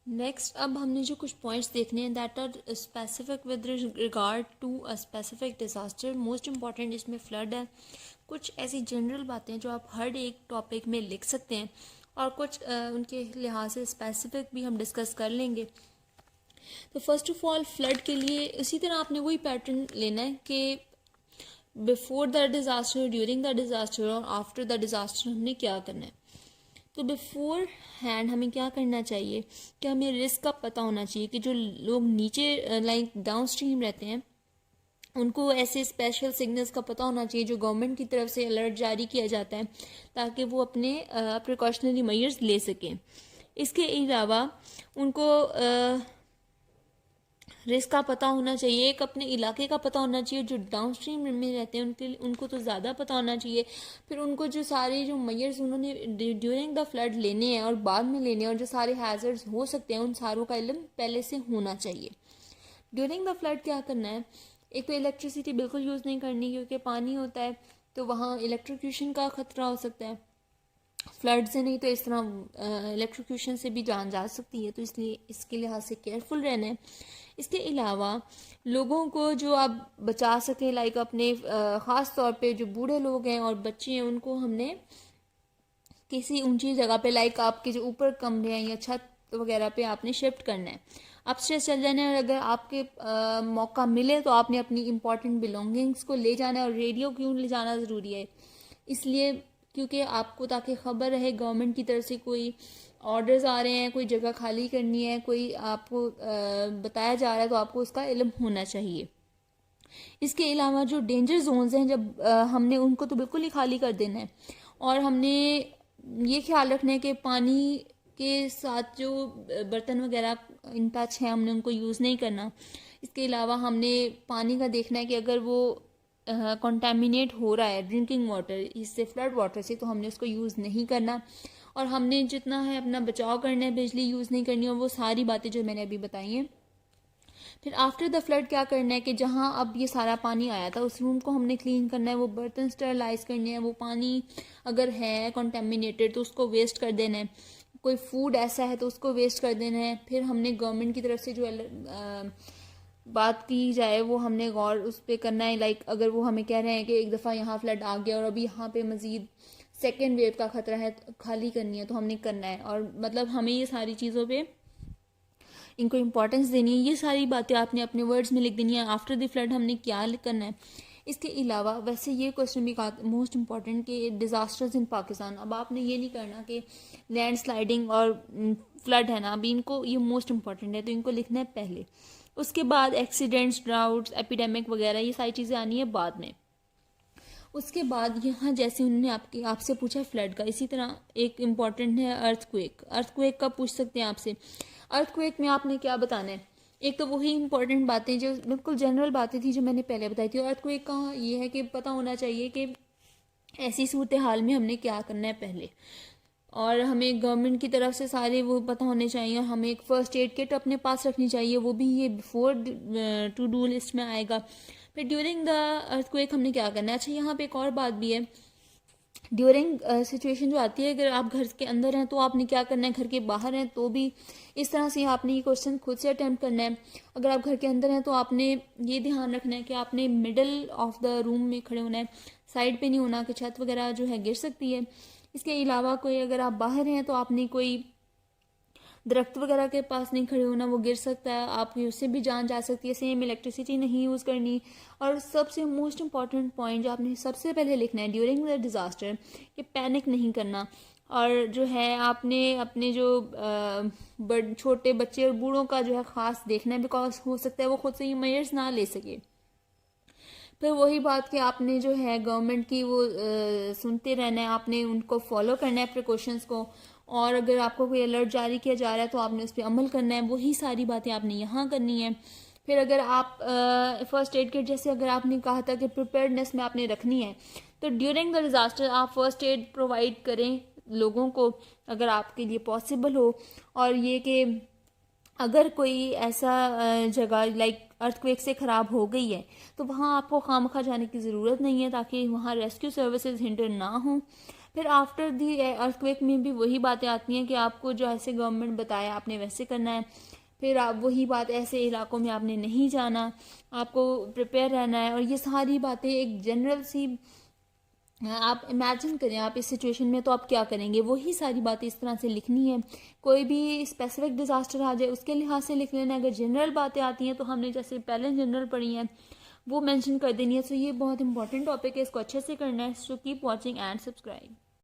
Next अब हमने जो कुछ पॉइंट्स देखने हैं that are specific with regard to a specific disaster. Most important इसमें फ्लड है। कुछ ऐसी जनरल बातें जो आप हर एक टॉपिक में लिख सकते हैं और कुछ उनके लिहाज से स्पेसिफिक भी हम डिस्कस कर लेंगे। तो फर्स्ट ऑफ ऑल फ्लड के लिए इसी तरह आपने वही पैटर्न लेना है कि before the disaster, during the disaster और आफ्टर द डिज़ास्टर हमने क्या करना है। तो बिफोर हैंड हमें क्या करना चाहिए कि हमें रिस्क का पता होना चाहिए कि जो लोग नीचे लाइक डाउन स्ट्रीम रहते हैं उनको ऐसे स्पेशल सिग्नल्स का पता होना चाहिए जो गवर्नमेंट की तरफ से अलर्ट जारी किया जाता है ताकि वो अपने प्रिकॉशनरी मेजर्स ले सकें। इसके अलावा उनको रिस्क का पता होना चाहिए, एक अपने इलाके का पता होना चाहिए। जो डाउन स्ट्रीम में रहते हैं उनको तो ज़्यादा पता होना चाहिए। फिर उनको जो सारे जो मेजर्स उन्होंने ड्यूरिंग द फ्लड लेने हैं और बाद में लेने हैं और जो सारे हैजर्ड्स हो सकते हैं उन सारों का इल्म पहले से होना चाहिए। ड्यूरिंग द फ्लड क्या करना है, एक तो इलेक्ट्रिसिटी बिल्कुल यूज़ नहीं करनी क्योंकि पानी होता है तो वहाँ इलेक्ट्रिक्यूशन का ख़तरा हो सकता है। फ्लड से नहीं तो इस तरह इलेक्ट्रिक्यूशन से भी जान जा सकती है, तो इसलिए इसके लिहाज से केयरफुल रहना है। इसके अलावा लोगों को जो आप बचा सकें लाइक अपने ख़ास तौर पे जो बूढ़े लोग हैं और बच्चे हैं उनको हमने किसी ऊंची जगह पे लाइक आपके जो ऊपर कमरे हैं या छत वगैरह पे आपने शिफ्ट करना है। अपस्टेयर्स चल जाना है और अगर आपके मौका मिले तो आपने अपनी इंपॉर्टेंट बिलोंगिंग्स को ले जाना है। और रेडियो क्यों ले जाना ज़रूरी है, इसलिए क्योंकि आपको ताकि ख़बर रहे गवर्नमेंट की तरफ से कोई ऑर्डर्स आ रहे हैं, कोई जगह खाली करनी है, कोई आपको बताया जा रहा है तो आपको उसका इल्म होना चाहिए। इसके अलावा जो डेंजर जोन्स हैं जब हमने उनको तो बिल्कुल ही खाली कर देना है और हमने ये ख्याल रखना है कि पानी के साथ जो बर्तन वगैरह इन टच है हमने उनको यूज़ नहीं करना। इसके अलावा हमने पानी का देखना है कि अगर वो कंटामिनेट हो रहा है ड्रिंकिंग वाटर इससे फ्लड वाटर से तो हमने उसको यूज़ नहीं करना और हमने जितना है अपना बचाव करना है, बिजली यूज़ नहीं करनी और वो सारी बातें जो मैंने अभी बताई हैं। फिर आफ्टर द फ्लड क्या करना है कि जहाँ अब ये सारा पानी आया था उस रूम को हमने क्लीन करना है, वो बर्तन स्टरलाइज करने हैं, वो पानी अगर है कंटेमिनेटेड तो उसको वेस्ट कर देना है, कोई फूड ऐसा है तो उसको वेस्ट कर देना है। फिर हमने गवर्नमेंट की तरफ से जो बात की जाए वो हमने गौर उस पर करना है। लाइक अगर वो हमें कह रहे हैं कि एक दफ़ा यहाँ फ्लड आ गया और अभी यहाँ पे मज़ीद सेकेंड वेव का ख़तरा है, खाली करनी है तो हमने करना है। और मतलब हमें ये सारी चीज़ों पे इनको इम्पोर्टेंस देनी है। ये सारी बातें आपने अपने वर्ड्स में लिख देनी है। आफ्टर द फ्लड हमने क्या करना है। इसके अलावा वैसे ये क्वेश्चन भी मोस्ट इम्पॉर्टेंट कि डिज़ास्टर्स इन पाकिस्तान, अब आपने ये नहीं करना कि लैंड स्लाइडिंग और फ्लड है ना, अभी इनको ये मोस्ट इम्पॉर्टेंट है तो इनको लिखना है पहले। उसके बाद एक्सीडेंट्स, ड्राउट्स, एपिडेमिक वगैरह ये सारी चीज़ें आनी है बाद में। उसके बाद यहाँ जैसे उन्होंने आपसे पूछा फ्लड का, इसी तरह एक इम्पॉर्टेंट है अर्थक्वेक। अर्थक्वेक का पूछ सकते हैं आपसे। अर्थक्वेक में आपने क्या बताना है, एक तो वही इंपॉर्टेंट बातें जो बिल्कुल जनरल बातें थी जो मैंने पहले बताई थी। अर्थक्वेक का ये है कि पता होना चाहिए कि ऐसी सूरत हाल में हमने क्या करना है पहले, और हमें गवर्नमेंट की तरफ से सारे वो पता होने चाहिए। हमें एक फ़र्स्ट एड किट अपने पास रखनी चाहिए, वो भी ये बिफोर टू डू लिस्ट में आएगा। फिर ड्यूरिंग द अर्थक्वेक हमने क्या करना है। अच्छा यहाँ पे एक और बात भी है, ड्यूरिंग सिचुएशन जो आती है, अगर आप घर के अंदर हैं तो आपने क्या करना है, घर के बाहर हैं तो भी इस तरह से आपने ये क्वेश्चन खुद से अटैम्प्ट करना है। अगर आप घर के अंदर हैं तो आपने ये ध्यान रखना है कि आपने मिडल ऑफ द रूम में खड़े होना है, साइड पे नहीं होना कि छत वगैरह जो है गिर सकती है। इसके अलावा कोई अगर आप बाहर हैं तो आपने कोई दरख्त वगैरह के पास नहीं खड़े होना, वो गिर सकता है, आपकी उससे भी जान जा सकती है। सेम इलेक्ट्रिसिटी नहीं यूज़ करनी। और सबसे मोस्ट इम्पॉर्टेंट पॉइंट जो आपने सबसे पहले लिखना है ड्यूरिंग द डिज़ास्टर, कि पैनिक नहीं करना। और जो है आपने अपने जो छोटे बच्चे और बूढ़ों का जो है ख़ास देखना है, बिकॉज हो सकता है वो खुद से ये मेजर्स ना ले सके। फिर वही बात कि आपने जो है गवर्नमेंट की वो सुनते रहना है, आपने उनको फॉलो करना है प्रिकॉशंस को। और अगर आपको कोई अलर्ट जारी किया जा रहा है तो आपने उस पर अमल करना है। वही सारी बातें आपने यहाँ करनी है। फिर अगर आप फर्स्ट एड किट जैसे अगर आपने कहा था कि प्रिपेयर्डनेस में आपने रखनी है तो ड्यूरिंग द डिज़ास्टर आप फर्स्ट एड प्रोवाइड करें लोगों को अगर आपके लिए पॉसिबल हो। और ये कि अगर कोई ऐसा जगह लाइक अर्थक्वेक से ख़राब हो गई है तो वहाँ आपको खामखा जाने की ज़रूरत नहीं है, ताकि वहाँ रेस्क्यू सर्विसेज हिंडर ना हों। फिर आफ्टर दी अर्थक्वेक में भी वही बातें आती हैं कि आपको जो ऐसे गवर्नमेंट बताया आपने वैसे करना है। फिर आप वही बात ऐसे इलाकों में आपने नहीं जाना, आपको प्रिपेयर रहना है। और ये सारी बातें एक जनरल सी, आप इमेजिन करें आप इस सिचुएशन में तो आप क्या करेंगे, वही सारी बातें इस तरह से लिखनी है। कोई भी स्पेसिफिक डिज़ास्टर आ जाए उसके लिहाज से लिख लेना है। अगर जनरल बातें आती हैं तो हमने जैसे पहले जनरल पढ़ी हैं वो मेंशन कर देनी है। सो ये बहुत इंपॉर्टेंट टॉपिक है, इसको अच्छे से करना है। So keep watching and subscribe.